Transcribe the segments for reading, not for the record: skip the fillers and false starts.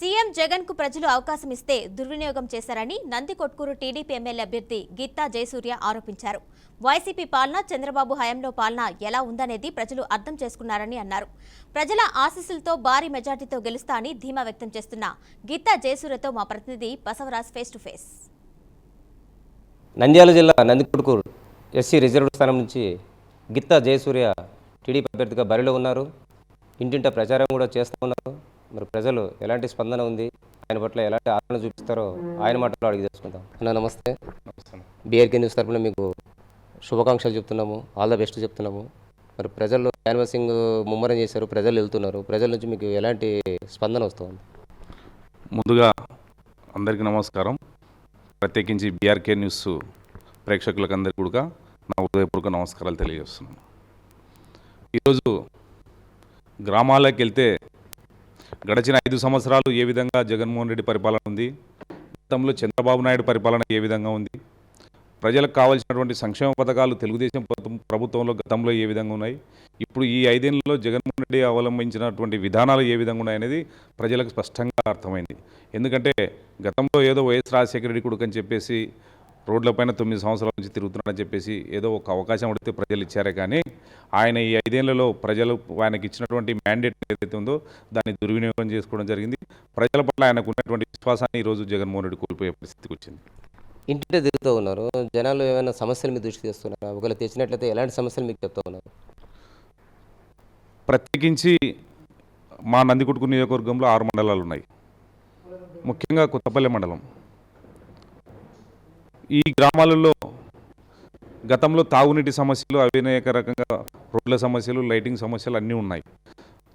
CM Jagan కు ప్రజలు అవకాశం ఇస్తే దుర్వినియోగం చేశారని నందికొట్కూరు టీడీపీ ఎమ్మెల్యే అభ్యర్థి గిత్తా జయసూర్య ఆరోపించారు. వైసీపీ పాలన చంద్రబాబు హయాంలో పాలన ఎలా ఉందనేది ప్రజలు అర్థం చేసుకున్నారని అన్నారు. ప్రజల ఆశీస్సులతో భారీ మెజార్టీతో గెలుస్తా అని ధీమా వ్యక్తం చేస్తున్న గిత్తా జయసూర్యతో మా ప్రతినిధి Basavaraj face to face. Nandyal జిల్లా నందికొట్కూరు ఎస్సీ రిజర్వ్డ్ స్థానం నుంచి గిత్తా జయసూర్య టీడీపీ అభ్యర్థిగా బరిలో ఉన్నారు. ఇంటింట ప్రచారం కూడా చేస్తూ ఉన్నారు. మరి ప్రజలు ఎలాంటి స్పందన ఉంది, ఆయన పట్ల ఎలాంటి ఆదరణ చూపిస్తారో ఆయన మాటలో అడిగి తెలుసుకుందాం. అన్న నమస్తే. బీఆర్కే న్యూస్ తరఫున మీకు శుభాకాంక్షలు చెప్తున్నాము, ఆల్ ద బెస్ట్ చెప్తున్నాము. మరి ప్రజలు క్యాన్వాసింగ్ ముమ్మరం చేశారు, ప్రజలు వెళ్తున్నారు. ప్రజల నుంచి మీకు ఎలాంటి స్పందన వస్తుంది? ముందుగా అందరికీ నమస్కారం. ప్రత్యేకించి బీఆర్కే న్యూస్ ప్రేక్షకులకు అందరికీ కూడా నా హృదయపూర్వక నమస్కారాలు తెలియజేస్తున్నాను. ఈరోజు గ్రామాలకు వెళ్తే గడిచిన 5 సంవత్సరాలు ఏ విధంగా జగన్మోహన్ రెడ్డి పరిపాలన ఉంది, గతంలో చంద్రబాబు నాయుడు పరిపాలన ఏ విధంగా ఉంది, ప్రజలకు కావాల్సినటువంటి సంక్షేమ పథకాలు తెలుగుదేశం ప్రభుత్వంలో గతంలో ఏ విధంగా ఉన్నాయి, ఇప్పుడు ఈ 5 ఏళ్లలో జగన్మోహన్ రెడ్డి అవలంబించినటువంటి విధానాలు ఏ విధంగా ఉన్నాయనేది ప్రజలకు స్పష్టంగా అర్థమైంది. ఎందుకంటే గతంలో ఏదో వైఎస్ రాజశేఖర రెడ్డి కొడుకు అని చెప్పేసి రోడ్లపైన 9 సంవత్సరాల నుంచి తిరుగుతున్నాడని చెప్పేసి ఏదో ఒక అవకాశం అడిగితే ప్రజలు ఇచ్చారే కానీ ఆయన ఈ 5 ఏళ్లలో ప్రజలు ఆయనకి ఇచ్చినటువంటి మ్యాండేట్ ఏదైతే ఉందో దాన్ని దుర్వినియోగం చేసుకోవడం జరిగింది. ప్రజల పట్ల ఆయనకు ఉన్నటువంటి విశ్వాసాన్ని ఈరోజు జగన్మోహన్ రెడ్డి కోల్పోయే పరిస్థితికి వచ్చింది. ఇంటింటే తిరుగుతూ ఉన్నారు, జనాలు ఏమైనా సమస్యలు మీ దృష్టికి తెస్తున్నారా? ఒకవేళ తెచ్చినట్లయితే ఎలాంటి సమస్యలు మీకు చెప్తూ ఉన్నారు? ప్రత్యేకించి మా నందికొట్కూరు నియోజకవర్గంలో 6 మండలాలు ఉన్నాయి. ముఖ్యంగా కొత్తపల్లి మండలం. ఈ గ్రామాలలో గతంలో తాగునీటి సమస్యలు, అనేక రకంగా రోడ్ల సమస్యలు, లైటింగ్ సమస్యలు అన్నీ ఉన్నాయి.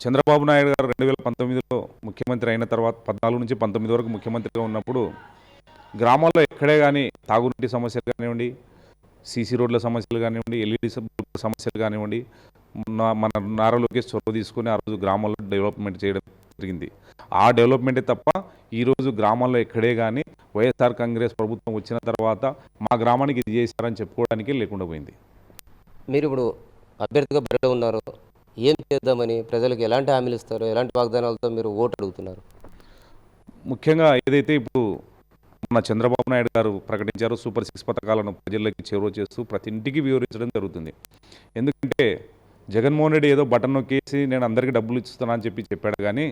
చంద్రబాబు నాయుడు గారు 2019లో ముఖ్యమంత్రి అయిన తర్వాత 14 నుంచి 19 వరకు ముఖ్యమంత్రిగా ఉన్నప్పుడు గ్రామాల్లో ఎక్కడే కానీ తాగునీటి సమస్యలు కానివ్వండి, సీసీ రోడ్ల సమస్యలు కానివ్వండి, ఎల్ఈడి సమస్యలు కానివ్వండి, మన నారా లోకేష్ చొరవ తీసుకుని ఆ రోజు గ్రామాల్లో డెవలప్మెంట్ చేయడం జరిగింది. ఆ డెవలప్మెంటే తప్ప ఈరోజు గ్రామాల్లో ఎక్కడే కానీ వైఎస్ఆర్ కాంగ్రెస్ ప్రభుత్వం వచ్చిన తర్వాత మా గ్రామానికి ఇది చేశారని చెప్పుకోవడానికి లేకుండా పోయింది. మీరు ఇప్పుడు అభ్యర్థిగా బరిలో ఉన్నారు, ఏం చేద్దామని ప్రజలకు ఎలాంటి హామీలు ఇస్తారు, ఎలాంటి వాగ్దానాలతో మీరు ఓటు అడుగుతున్నారు? ముఖ్యంగా ఏదైతే ఇప్పుడు మన చంద్రబాబు నాయుడు గారు ప్రకటించారో సూపర్ 6 పథకాలను ప్రజల్లోకి చేరువ చేస్తూ ప్రతి ఇంటికి వివరించడం జరుగుతుంది. ఎందుకంటే జగన్మోహన్ రెడ్డి ఏదో బటన్ నొక్కేసి నేను అందరికీ డబ్బులు ఇస్తున్నా అని చెప్పాడు కానీ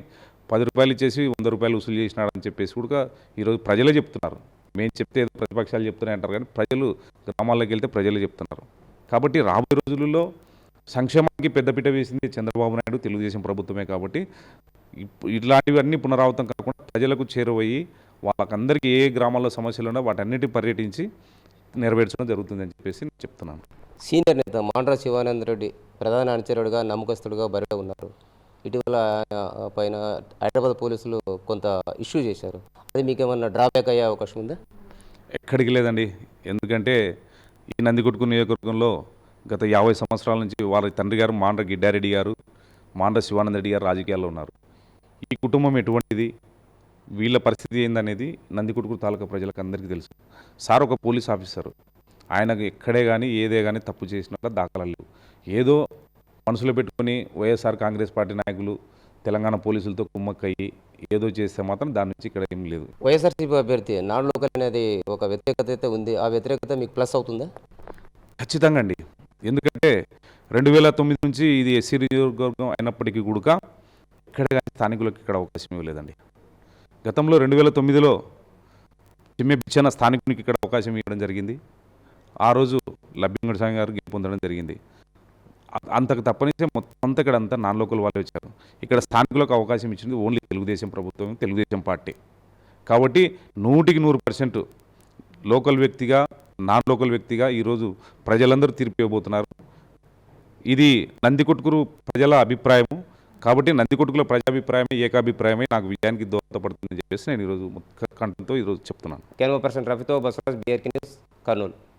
10 రూపాయలు ఇచ్చేసి 100 రూపాయలు వసూలు చేసినాడని చెప్పేసి కూడా ఈరోజు ప్రజలే చెప్తున్నారు. మేము చెప్తే ఏదో ప్రతిపక్షాలు చెప్తున్నాయి అంటారు కానీ ప్రజలు గ్రామాల్లోకి వెళ్తే ప్రజలే చెప్తున్నారు. కాబట్టి రాబోయే రోజులలో సంక్షేమానికి పెద్దపీట వేసింది చంద్రబాబు నాయుడు, తెలుగుదేశం ప్రభుత్వమే. కాబట్టి ఇట్లాంటివన్నీ పునరావృతం కాకుండా ప్రజలకు చేరువయ్యి వాళ్ళకందరికీ ఏ గ్రామాల్లో సమస్యలు ఉన్నా వాటన్నిటి పర్యటించి నెరవేర్చడం జరుగుతుందని చెప్పేసి నేను చెప్తున్నాను. సీనియర్ నేత మాండ్రా శివానంద రెడ్డి ప్రధాన అనుచరుడుగా, నమ్మకస్తుడుగా బరిలో ఉన్నారు. ఇటీవల పైన హైదరాబాద్ పోలీసులు కొంత ఇష్యూ చేశారు. అది మీకు ఏమన్నా డ్రాబ్యాక్ అయ్యే అవకాశం ఉందా? ఎక్కడికి లేదండి. ఎందుకంటే ఈ నందికొట్కూరు నియోజకవర్గంలో గత 50 సంవత్సరాల నుంచి వాళ్ళ తండ్రి గారు మాండ్ర గిడ్డారెడ్డి గారు, మాండ్ర శివానంద రెడ్డి గారు రాజకీయాల్లో ఉన్నారు. ఈ కుటుంబం ఎటువంటిది, వీళ్ళ పరిస్థితి ఏందనేది నందికొట్కూరు తాలూకా ప్రజలకు అందరికీ తెలుసు. సార్ ఒక పోలీస్ ఆఫీసరు, ఆయనకు ఎక్కడే కానీ ఏదే కానీ తప్పు చేసినట్ల దాఖలాలు లేవు. ఏదో మనసులో పెట్టుకొని వైఎస్ఆర్ కాంగ్రెస్ పార్టీ నాయకులు తెలంగాణ పోలీసులతో కుమ్మక్కయ్యి ఏదో చేస్తే మాత్రం దాని నుంచి ఇక్కడ ఏం లేదు. వైఎస్ఆర్సీపీ అభ్యర్థి నాన్ లోకల్ అనేది ఒక వ్యతిరేకత అయితే ఉంది. ఆ వ్యతిరేకత మీకు ప్లస్ అవుతుందా? ఖచ్చితంగా అండి. ఎందుకంటే 2009 నుంచి ఇది ఎస్సీ నియోజకవర్గం అయినప్పటికీ కూడా ఇక్కడ కానీ స్థానికులకు ఇక్కడ అవకాశం ఇవ్వలేదండి. గతంలో 2009లో చిమ్మె పిచ్చన్న స్థానికునికి ఇక్కడ అవకాశం ఇవ్వడం జరిగింది. ఆ రోజు లబ్బింగడి స్వామి గారు గెలుపొందడం జరిగింది. అంతకు తప్పనిసే మొత్తం అంతా ఇక్కడ అంతా నాన్ లోకల్ వాళ్ళు వచ్చారు. ఇక్కడ స్థానికులకు అవకాశం ఇచ్చింది ఓన్లీ తెలుగుదేశం ప్రభుత్వం, తెలుగుదేశం పార్టీ. కాబట్టి 100% లోకల్ వ్యక్తిగా, నాన్ లోకల్ వ్యక్తిగా ఈరోజు ప్రజలందరూ తీర్పు ఇవ్వబోతున్నారు. ఇది నందికొట్కూరు ప్రజల అభిప్రాయము. కాబట్టి నందికొట్కూరులో ప్రజాభిప్రాయమే, ఏకాభిప్రాయమే నాకు విజయానికి దోహదపడుతుందని చెప్పేసి నేను ఈరోజు కంటంతో ఈరోజు చెప్తున్నాను. కెమెరా పర్సన్ రఫీతో బసవరాజ్, బీఆర్కే న్యూస్, కర్నూలు.